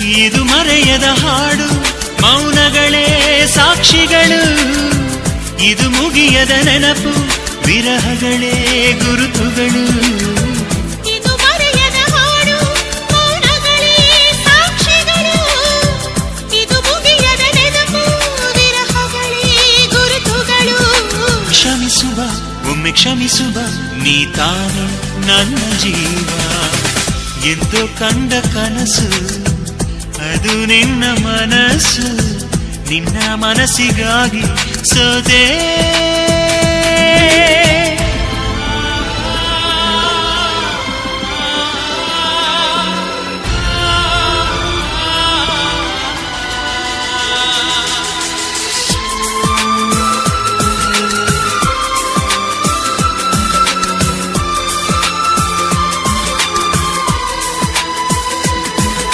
ಇದು ಮರೆಯದ ಹಾಡು, ಮೌನಗಳೇ ಸಾಕ್ಷಿಗಳು. ಇದು ಮುಗಿಯದ ನೆನಪು, ವಿರಹಗಳೇ ಗುರುತುಗಳು. ಇದು ಮರೆಯದ ಹಾಡು, ಮೌನಗಳೇ ಸಾಕ್ಷಿಗಳು. ಇದು ಮುಗಿಯದ ನೆನಪು, ವಿರಹಗಳೇ ಗುರುತುಗಳು. ಕ್ಷಮಿಸುವ, ಒಮ್ಮೆ ಕ್ಷಮಿಸುವ, ನೀ ತಾನೆ ನನ್ನ ಜೀವ. ಎಂದು ಕಂಡ ಕನಸು ಅದು ನಿನ್ನ ಮನಸ್ಸು, ನಿನ್ನ ಮನಸ್ಸಿಗಾಗಿ ಸೋದೆ.